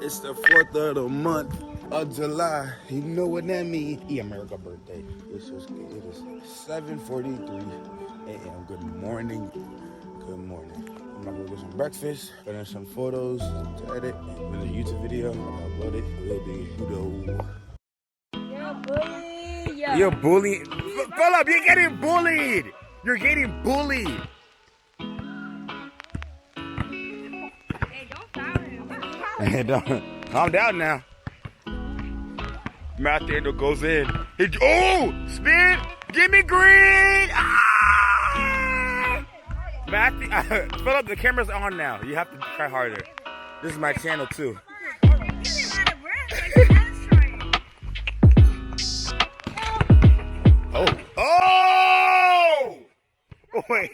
It's the 4th of the month of July. You know what that means. America birthday. It is 7:43 a.m. Good morning. Good morning. I'm gonna go get some breakfast, finish some photos to edit, and then a YouTube video. I'll upload it. Will be Hudo. You're a bully. Yeah. You're bullying. Philip, you're getting bullied. You're getting bullied. Hey, don't. Calm down now. Matthew goes in. Oh, spin. Give me green. Ah! Matthew, Philip, the camera's on now. You have to try harder. This is my channel too. Oh. Oh! Oh, wait.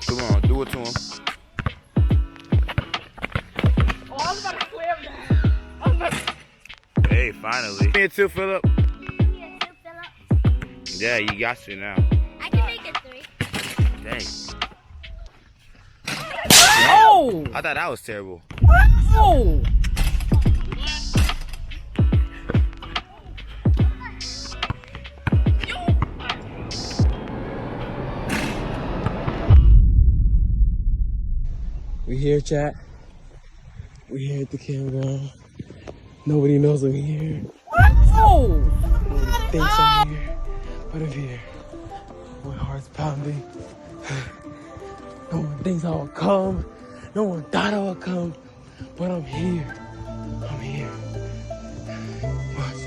Come on, do it to him. Oh, I was about to slam that. Hey, finally. Me too, Philip. Me too, Philip. Yeah, you got to now. I can make it 3. Dang. Oh! I thought that was terrible. Oh! We here, chat. We here at the campground. Nobody knows I'm here. Oh! Nobody thinks I'm here, but I'm here. My heart's pounding. No one thinks I will come. No one thought I would come, but I'm here. I'm here. Watch.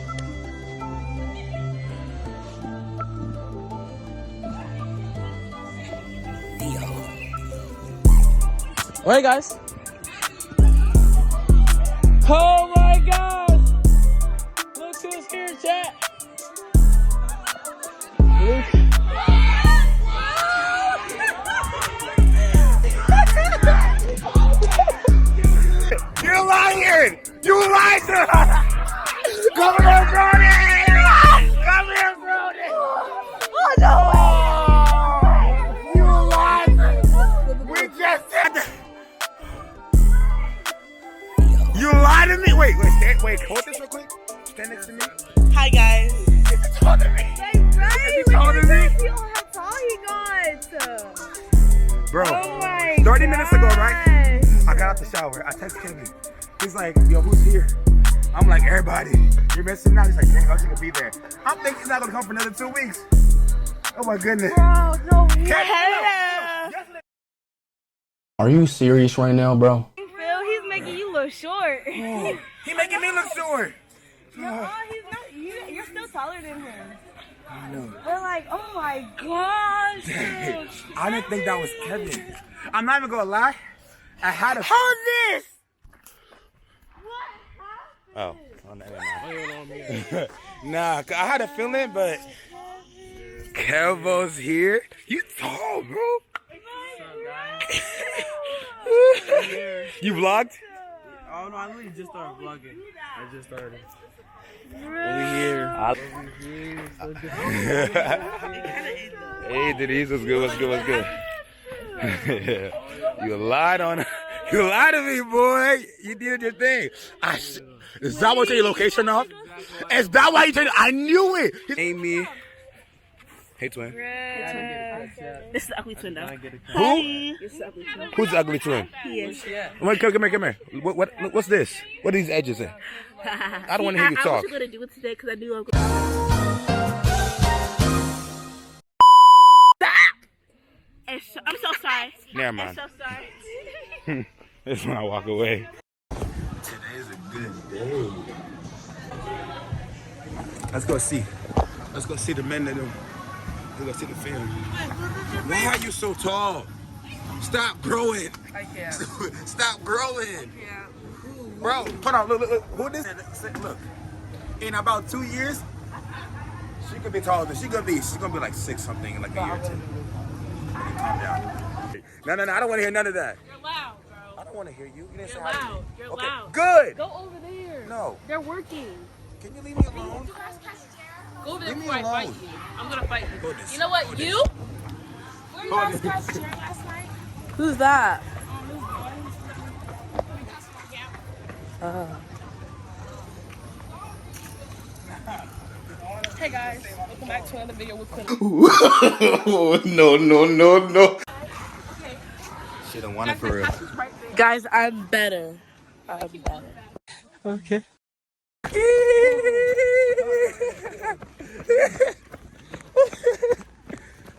Alright, guys. Oh my gosh! Look who's here, chat. Look. You're lying! You lied to us! Come here, Brody! Come here, Brody! Oh, no! You lied! We just said that! You lied to me? Wait, hold this real quick. Stand next to me. Hi guys. It's taller than me. Right? It's taller than me. Feel how tall he got. Bro, Oh my 30 minutes ago, right? gosh. I got out the shower. I text Kevin. He's like, yo, who's here? I'm like, everybody. You're missing now? He's like, dang, how's he gonna be there? I'm thinking he's not gonna come for another 2 weeks. Oh my goodness. Bro, no. Hello. Are you serious right now, bro? Phil, he's making you look short. Oh, he making me look short. No, he's not. You're still taller than him. I know. We're like, oh my gosh. I didn't think that was Kevin. I'm not even gonna lie. I had a. How's this? Oh, never mind. Nah, I had a feeling, but Kevo's here. You tall, bro. You vlogged? Oh no, I literally just started vlogging. I just started. Over here. Hey, Denise, what's good? What's good? You lied to me, boy. You did your thing. Is that what your location off? Is that why you turned? I knew it. Amy. Hey, twin. This is the ugly twin though. Who? This is the ugly twin. Who's the ugly twin? He is. Wait, come here. What's this? What are these edges in? I don't want to hear you I talk. was gonna do it today because I knew I was Stop! I'm so sorry. Never I'm mind. so sorry. This is when I walk away. Today's a good day. Let's go see. Let's go see the men that do. Let's go see the film. Why are you so tall? Stop growing. I can't. Stop growing. Yeah. Bro, hold on. Look. Who this? Look. In about 2 years, she could be taller than she's gonna be like 6 something in like a year or two. Calm down. No, I don't want to hear none of that. You're loud, bro. I don't want to hear you. You didn't say You're hi to me. loud. You're Okay, loud. good. Go over there. No. They're working. Can you leave me alone? Go over there Leave me before I fight alone. you. I'm gonna fight you. Hold this. You know what? Hold You? Were you guys sharing last night? Who's that? Hey guys, welcome back to another video with Quinn. No. She don't want it for real. Guys, I'm better. I'm better. Okay.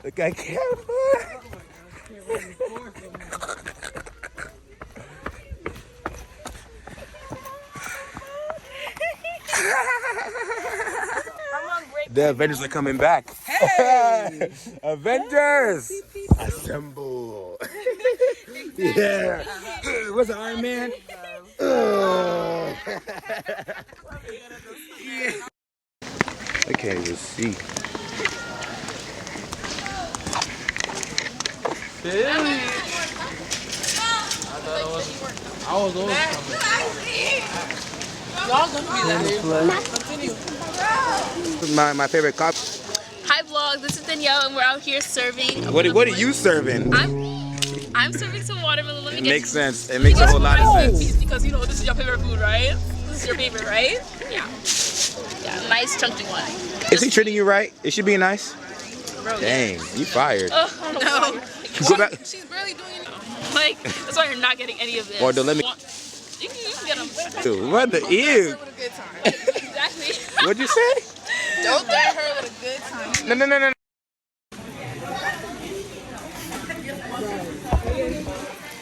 Look at camera. The Avengers are coming back. Hey! Avengers! Assemble! Yeah! What's the Iron Man? I can't even see. I was always Y'all gonna be that. Continue. My favorite cop. Hi vlog, this is Danielle and we're out here serving. What are you serving? I'm serving some watermelon. Let me It get makes sense. It makes a whole lot of sense. because you know this is your favorite food, right? This is your favorite, right? Yeah. Yeah, nice chunky one. Is he treating you right? Is she being nice? Bro, Dang, you fired. no. Go back. She's barely doing it. Like, that's why you're not getting any of this. Or don't let me. You can get them. Dude, what the ew? Exactly. What'd you say? Don't threaten her with a good time. No.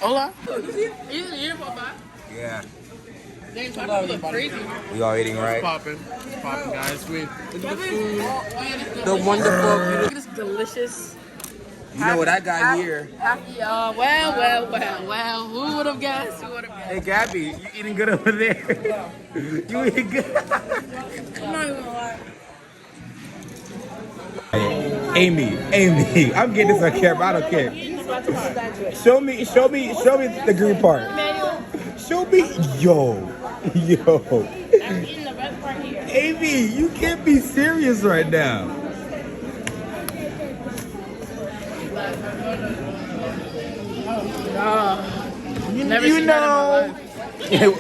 Hola. You here, Papa? Yeah. They ain't talking about crazy. We all eating right? popping. It's popping, guys. Look at the food. The wonderful, beautiful. It's delicious. You know what I got here? Happy, well. Who would have guessed? Who would have guessed? Hey, Gabby, you eating good over there? You eating good? I'm not even gonna lie. Amy, I'm getting this on camera. I don't care. Show me the green part. Show me, yo. Amy, you can't be serious right now. Never You seen that in my know.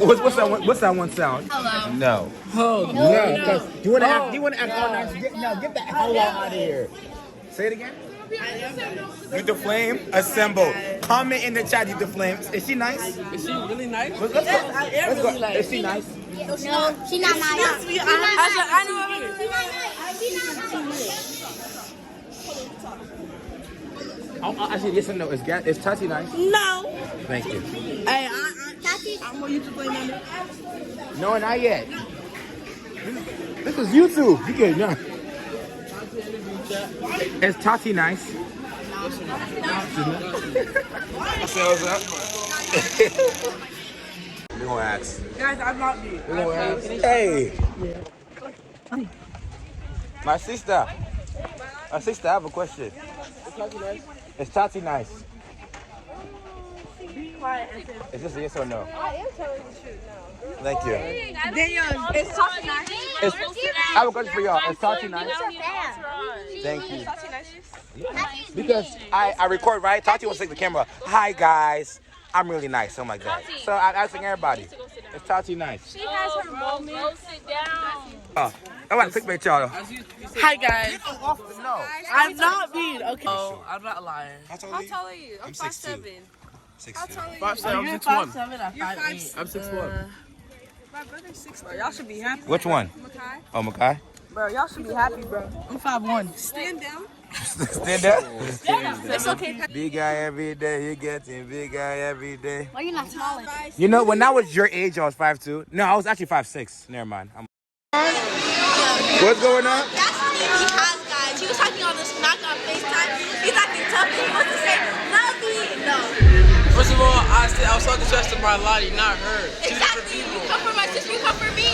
life. What's that one sound? Hello. No. Oh, No. 'Cause you wanna act all nice? Get that hello out of here. Say it again. Youth the Flame, assemble. Comment in the chat, Youth the Flame. Is she nice? Is she really nice? Let's go. Let's go. Is she nice? No, she's not nice. She's not nice. Actually, yes or no. Is Tati nice? No. Thank you. Hey, I'm on YouTube play number. No, not yet. This is YouTube. You get no. Is Tati nice? Say what's up. We gonna ask. Guys, I'm not me. We gonna ask. Hey. My sister. I have a question. Is Tati nice? Is this a yes or no? I am telling the truth now. Thank you. Daniel, it's Tati nice. I have a question for y'all. Is Tati nice? Thank you. Because I record, right? Tati will take the camera. Hi guys, I'm really nice, something like that. So I'm asking everybody, is Tati nice? She has her moment. Go sit down. I want to clickbait y'all. Hi, guys. No. I'm not mean. Okay. Oh, I'm not lying. How tall How are you? I'm 5'7". 6'2". 5'7", I'm You're 6'1". 5'7", I'm 5'8". I'm 6'1". My brother's 6'3". Bro, y'all should be happy. Which one? Makai. Oh, Makai? Bro, y'all should be happy, bro. I'm 5'1". Stand down. Stand up. It's okay. Big guy every day, you getting big guy every day. Why you not smaller? You know, when I was your age, I was 5'2". No, I was actually 5'6". Never mind. What's going on? That's Stevie Haas, guys. He was talking on the smack on FaceTime. He's acting tough. He's supposed to say, love me. No. First of all, I was talking to my Lottie, not her. Two different Exactly. people. You come for my sister, you come for me.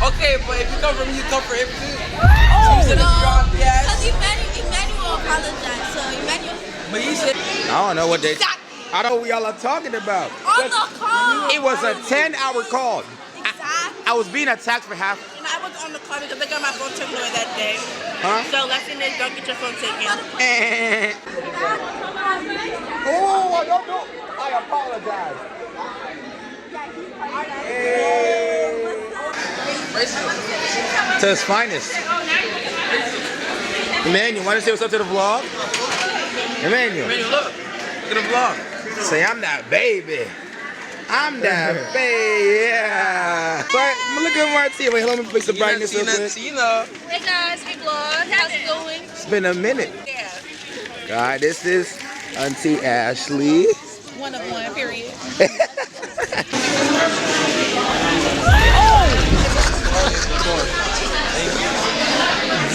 Okay, but if you come from me, you come for him too. Oh, said if no. you're on yes. Because Emmanuel apologized. So Emmanuel. But he said, I don't know what they... Exactly. I don't know what y'all are talking about. On the call. It was a 10-hour call. Exactly. I was being attacked for half. And I was on the call because they got my phone taken away that day. Huh? So lesson is don't get your phone taken. Oh, don't. I apologize. To his finest. Emmanuel, want to say what's up to the vlog? Emmanuel, Look at the vlog. say I'm that baby. I'm that baby. Yeah. But look at Martina. Wait, let me fix the brightness real quick. You know. Hey guys, hey vlog. How's it going? It's been a minute. Yeah. God, this is Auntie Ashley. One of one, period.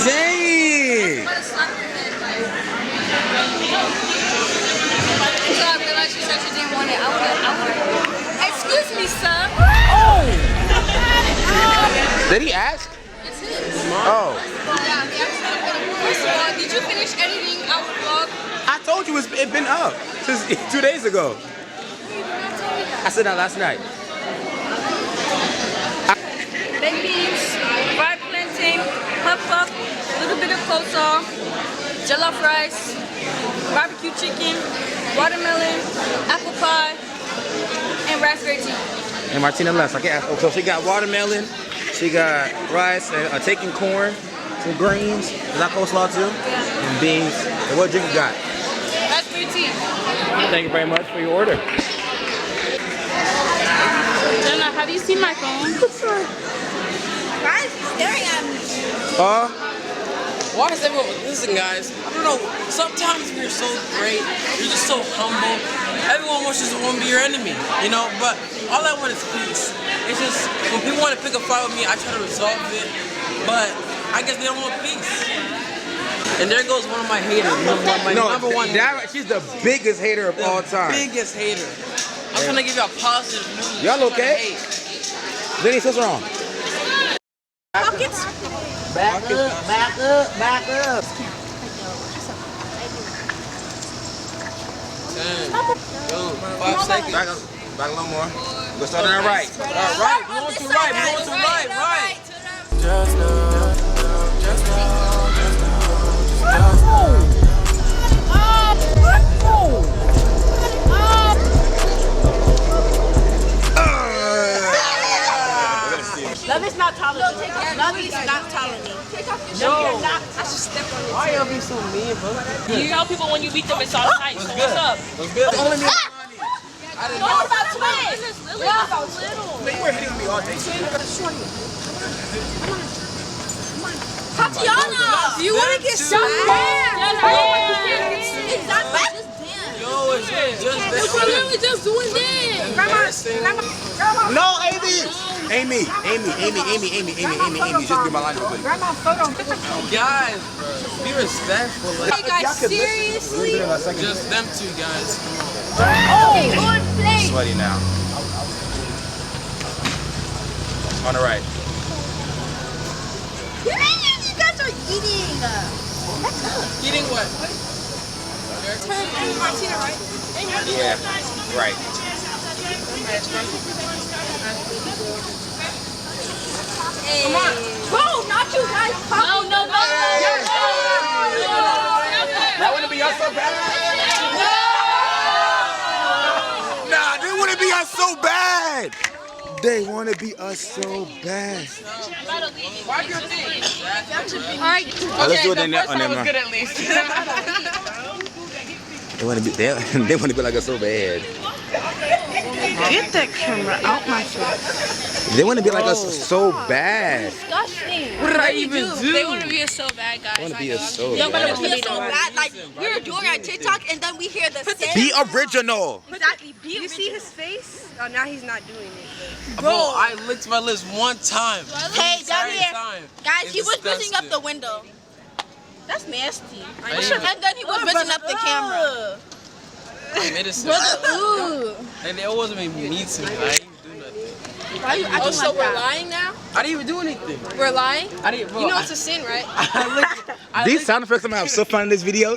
Dang! Excuse me, sir. Did he ask? It's his. Oh. Yeah, he actually. First of all, did you finish editing our vlog? I told you it's been up since 2 days ago. I said that last night. Baked beans, fried plantain, puff, a little bit of coleslaw, jollof rice, barbecue chicken, watermelon, apple pie, and raspberry tea. And Martina left. So she got watermelon, she got rice, and taking corn, some greens. Is that coleslaw too? Yeah. And beans. And what drink you got? Raspberry tea. Thank you very much for your order. Jenna, have you seen my phone? Why is he staring at me? Why is everyone, listen guys, I don't know, sometimes we're so great, you're just so humble, everyone wants just to want to be your enemy, you know, but all I want is peace. It's just, when people want to pick a fight with me, I try to resolve it, but I guess they don't want peace. And there goes one of my haters, my number one hater. She's the biggest hater of all time. Biggest hater. I'm trying to give y'all positive news. Y'all okay? Denise, what's wrong? Pockets? Back up. 5 seconds. Back a little more. We'll start on the right. Right, we want to right. Just now, just Love is not taller than me. Love is not taller than me. No. I should step on it. Why y'all be so mean, bro? You tell people when you beat them it's all tight. So what's up? What's good? Y'all about twins. Y'all about little. They were hitting me all day. Tatiana, do you want to get shot? Exactly. Just dance. Yo, it's just We're literally just doing this. No, Amy, just give my line real quick. guys, bro, be respectful. Like, Hey guys, seriously? just them two guys. Come on. Good play. Sweaty now. On the right. You guys are eating. Eating what? Turn Martina, right? Yeah, right. Come on. Bro, not you guys. No. That wouldn't be us so bad. Nah, they wouldn't be us so bad. They want to be us so bad. Why do you think? Alright. Let's do it on that Good at least. They want to be they want to be like us so bad. Get that camera out my face. They want to be like us so bad. Disgusting. What did I even do? They want to be so bad, guys. They want to be us so Yo, but bad. it was so bad. Like, we were doing our TikTok and then we hear the same. Be original. Exactly. Be You see his face? Oh, now he's not doing it. Bro, I licked my lips one time. Hey, down Entire here. time. Guys, It's he was messing up disgusting. the window. That's nasty. I am. And then he was messing up the camera. I'm innocent. Ooh. And they always made me mean to me. I didn't do nothing. Why are you acting Oh, so like we're that? lying now? I didn't even do anything. We're lying? I didn't. Bro, You know it's a sin, right? I licked. These sound effects I'm gonna have so fun in this video.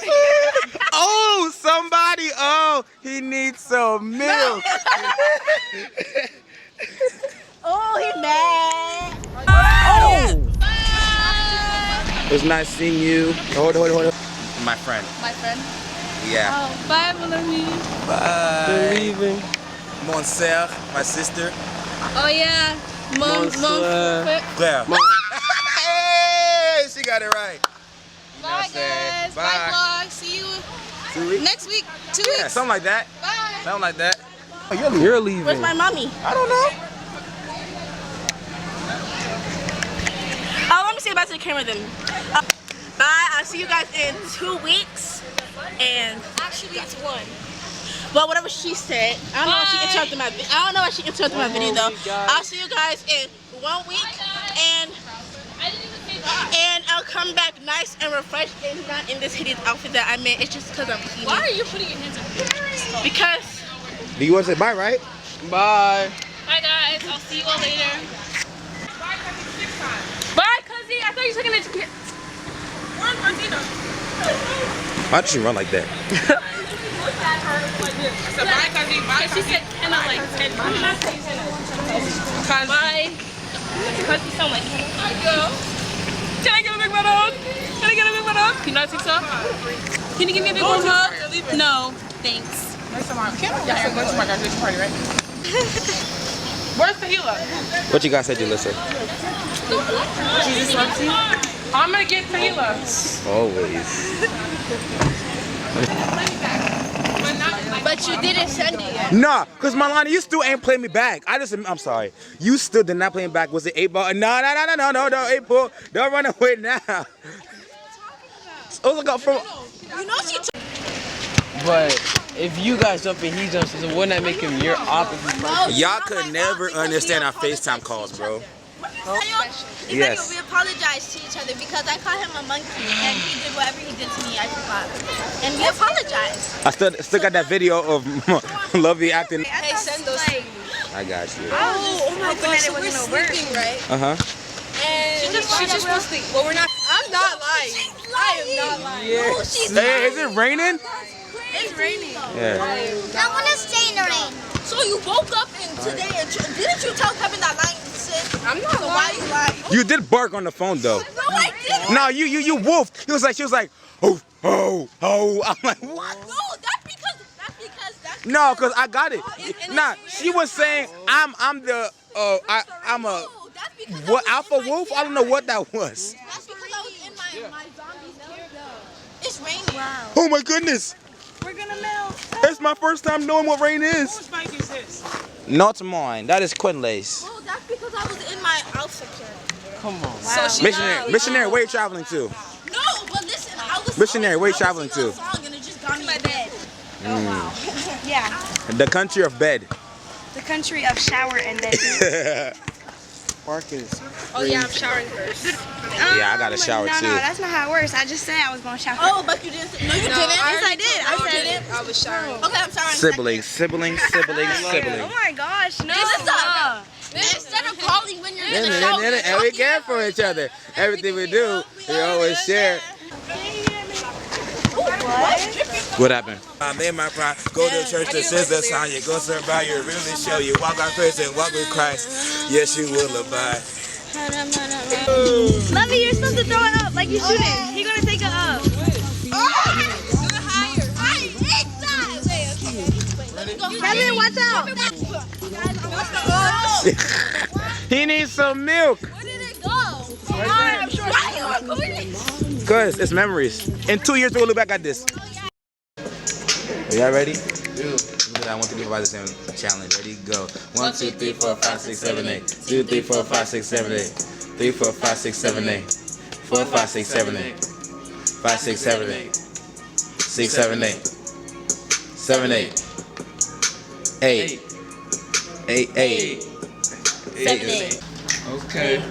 Oh, somebody. Oh, he needs some milk. Oh, he mad. Oh. It was nice seeing you. Hold on. My friend. My friend. Yeah. Oh, bye, Melanie. Bye. They're leaving. Monsieur, my sister. Oh yeah, mom. Claire. Hey, she got it right. Bye guys. Bye. Bye vlog. See you 2 weeks? next week. 2 Yeah, weeks. something like that. Bye. Something like that. Oh, You're leaving. Where's my mommy? I don't know. Oh, let me say back to the camera then. Bye. I'll see you guys in 2 weeks. And Actually, it's 1. well, whatever she said. I don't know why she interrupted my. I don't know why she interrupted my video though. I'll see you guys in 1 week, and I'll come back nice and refreshed and not in this hideous outfit that I'm in. It's just because I'm cleaning. Why are you putting your hands up? Because Do you want to say bye, right? Bye. Bye guys. I'll see you all later. Bye, Cuzzy. I thought you were taking it to get. Where's Martina? Why don't you run like that? She said Kenna like 10 times. Bye. Because you sound like Kenna. Can I get a big one hug? Can I get a big one hug? Can you not take some? Can you give me a big one hug? No, thanks. Yeah, I'm going to my graduation party, right? Where's Tahila? What you guys said, Julissa? Jesus loves you. I'm gonna get Tahila. Always. but you didn't send it yet. Nah, cause Milani, you still ain't playing me back. I'm sorry. You still did not play me back. Was it 8 ball? No, 8 ball. Don't run away now. Oh, look out from. You know she. But if you guys jump and he jumps, so wouldn't that make him your opposite person? Y'all could never understand our FaceTime calls, bro. Yes. We apologize to each other because I called him a monkey and he did whatever he did to me. I forgot, and we apologize. I still got that video of Lovey acting. Hey, send those. I got you. Oh my gosh, so we're sleeping, right? Uh-huh. And she just wants to. Well, we're not. I'm not lying. I am not lying. Yeah. No, she's Hey, is it raining? It's raining. Yeah. I want to stay in the rain. So you woke up and today and didn't you tell Kevin that lying is sin? I'm not so lying. Why you lying? You did bark on the phone though. No, I didn't. No, you wolfed. She was like, oh. I'm like, what? No, that's because. No, cause I got it. and Nah, it's she was saying I'm the I'm a No, that's because I what was in alpha my wolf? I don't know what that was. That's because I was in my zombie's character. It's raining. Wow. Oh my goodness. We're gonna melt. It's my first time knowing what rain is. Whose bike is this? Not mine. That is Quinlay's. No, that's because I was in my outfit character. Come on. So she Missionary, where you traveling to? No, but listen, I was. Missionary, where you traveling to? to? And it just got me my bed. Oh wow. Yeah. The country of bed. The country of shower and bed. Marcus. Oh yeah, I'm showering first. Yeah, I got a shower no, too. No, that's not how it works. I just said I was going to shower. Oh, but you didn't. No, you didn't. Yes, I did. I said it. I was showering. Okay, I'm sorry. Siblings. Oh my gosh, no. Instead of calling when you're in the And shower. we care for each other. Everything we do, we always share. What happened? I made my pride. Go to church to scissor sign you. Go serve by you. Really show you. Walk by faith and walk with Christ. Yes, you will abide. Lovey, you're supposed to throw it up like you shouldn't. He's going to take it up. Kevin, watch out. He needs some milk. Where did it go? Cause it's memories. In 2 years we'll look back at this. Are y'all ready? I want to give you the same challenge. Ready? Go. 1, 2, 3, 4, 5, 6, 7, 8. 2, 3, 4, 5, 6, 7, 8. 3, 4, 5, 6, 7, 8. 4, 5, 6, 7, 8. 5, 6, 7, 8. 6, 7, 8. 7, 8. 8. 8, 8. 7, 8. Okay.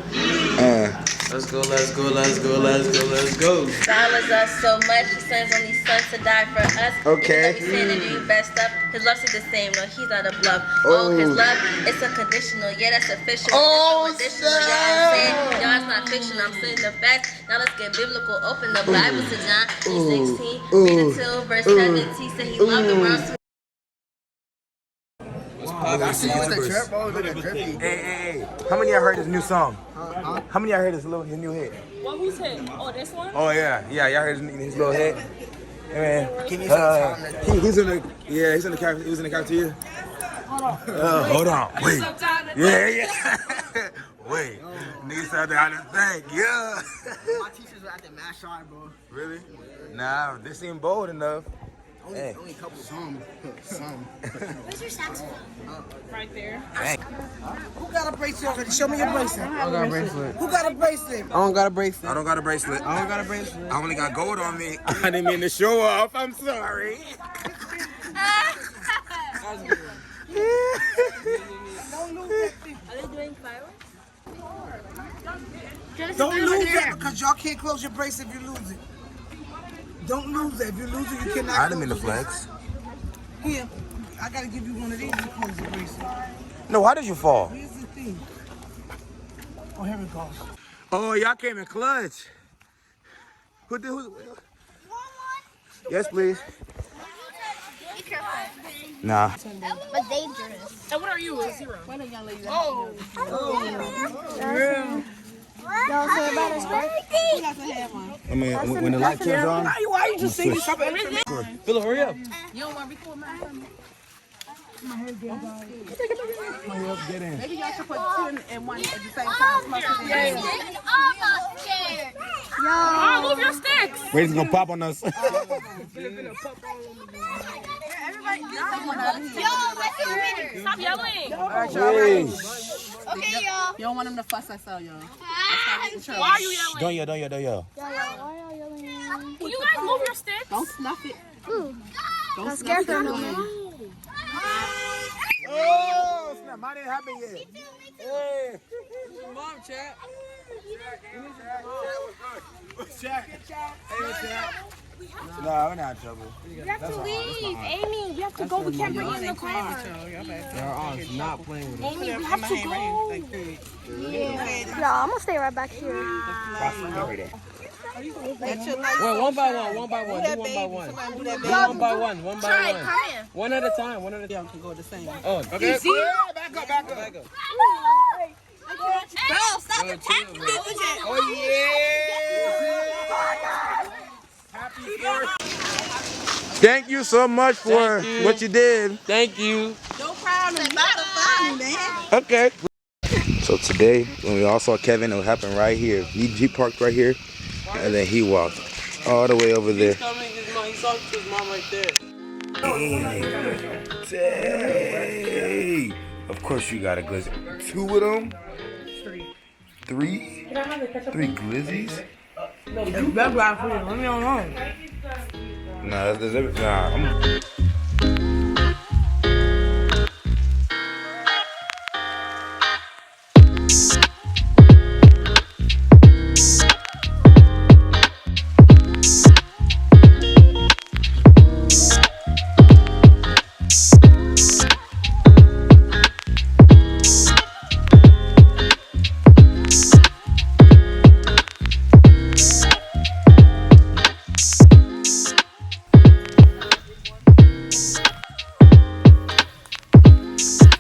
Let's go, let's go, let's go, let's go, let's go. God loves us so much, He sends only Son to die for us. Okay. Even though we sin and do best up, His love is the same. No, He's not a bluff. Oh, His love, it's unconditional. Yeah, that's official. Oh, it's additional. Yeah, I'm saying, y'all, it's not fiction. I'm saying the facts. Now let's get biblical. Open the Bible to John 3:16. Read it till verse 17. Say He loved the world so Hey. How many of y'all heard his new song? How many of y'all heard his new hit? Well, who's hit? Oh, this one? Oh yeah, y'all heard his little hit. Hey, man, he's in the cafeteria. Hold on, wait. Yeah. Wait, niggas out there how to think, yeah. My teachers were at the math shop, bro. Really? Nah, this ain't bold enough. Only a couple. Some. Where's your saxophone? Right there. Who got a bracelet already? Show me your bracelet. I don't got a bracelet. Who got a bracelet? I don't got a bracelet. I don't got a bracelet. I don't got a bracelet. I only got gold on me. I didn't mean to show off. I'm sorry. Are they doing fireworks? Don't lose that because y'all can't close your bracelet if you lose it. Don't lose it. If you lose it, you cannot. I didn't mean to flex. Here, I gotta give you one of these to close the bracelet. No, why did you fall? Here's the thing. Oh, here it goes. Oh, y'all came in clutch. Who? Yes, please. Be careful. Nah. But dangerous. And what are you? A zero. Y'all say about his birthday? I mean, when the light turns on. Why you just singing something? Philip, hurry up. You don't want to record my hand? Get in. Maybe y'all should put two in one at the same time. Oh, move your sticks. Wait, it's gonna pop on us. Stop yelling. Okay, y'all. You don't want them to fuss us out, y'all. Why are you yelling? Don't yell. Will you guys move your sticks? Don't snuff it. Don't scare them. Oh, snap. Mine didn't happen yet. Hey. Mom, chat. What's Jack? Hey, what's Jack? No, we're not in trouble. We have to leave. Amy, we have to go. We can't bring you in the car. Y'all not playing with us. Amy, we have to go. Yeah, I'm gonna stay right back here. Wait, one by one. Do one by one. One by one. One at a time. Y'all can go the same. Oh, okay. Back up. Bro, stop attacking me. Oh, yeah. Thank you so much for what you did. Thank you. No problem. Bye, man. Okay. So today, when we all saw Kevin, it happened right here. He parked right here, and then he walked all the way over there. He's talking to his mom right there. Hey. Of course you got a glizzy. 2 of them? 3? 3 glizzies?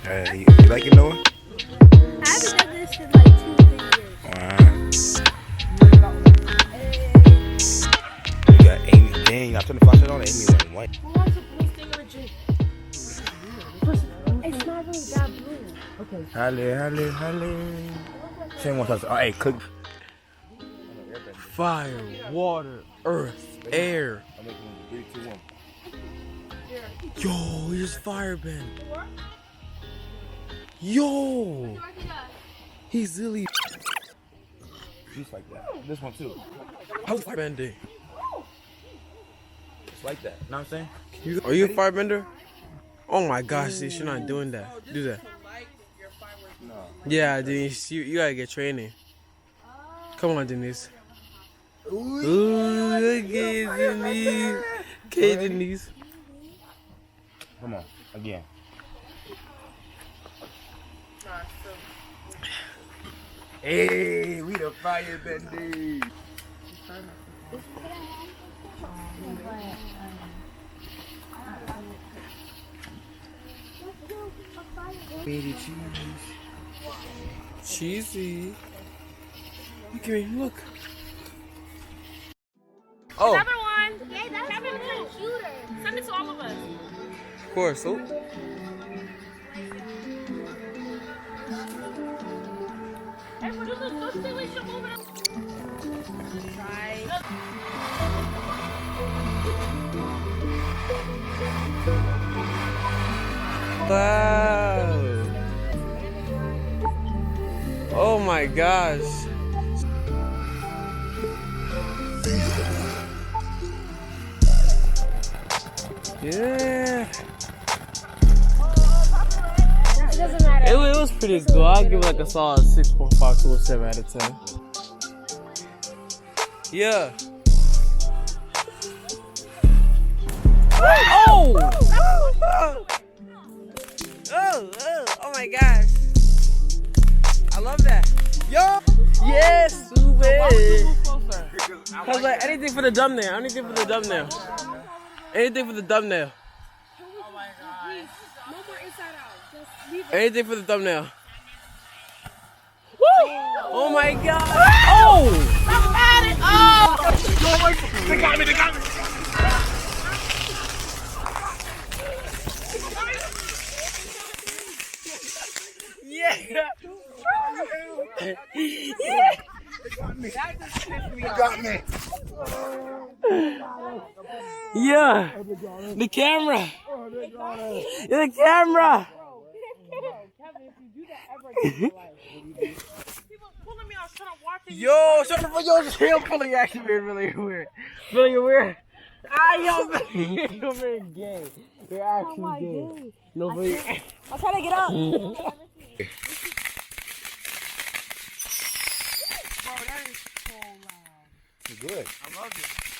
Nah, you like it, Noah? I haven't done this in like 2-3 years. Wow. You got Amy. Dang, I turned the flashlight on. Amy went white. It's not really that blue. Halle. Say one time. Oh, hey, cook. Fire, water, earth, air. Yo, here's Firebend. Yo, he's really. Just like that. This one too. How's Firebending? Just like that. You know what I'm saying? Are you a firebender? Oh my gosh, sis, you're not doing that. Do that. Yeah, dude, you gotta get training. Come on, Denise. Ooh, look at Denise. Okay, Denise. Come on, again. Hey, we the fire bending. Baby cheese. Cheesy. Look at me, look. Oh, Another one. Yeah, that's Kevin, my computer. send it to all of us. of course. Oh. Hey, producer, don't say we should move it. Right. Wow. Oh my gosh. Yeah. It doesn't matter. It was pretty good. I'll give it like a solid 6.5 to a 7 out of 10. Yeah. Oh! Oh my gosh. I love that. Yo! Yes, stupid. Cause like anything for the thumbnail. Anything for the thumbnail. Anything for the thumbnail. Anything for the thumbnail. Woo! Oh my god! Oh! They got me, they got me. Yeah! They got me. Yeah! The camera! The camera! Yo, shut the fuck, yo, this tail pulling actually really weird. Really weird. Ah, yo, you're very gay. You're actually gay. Nobody. I'll try to get up. Good. I love it.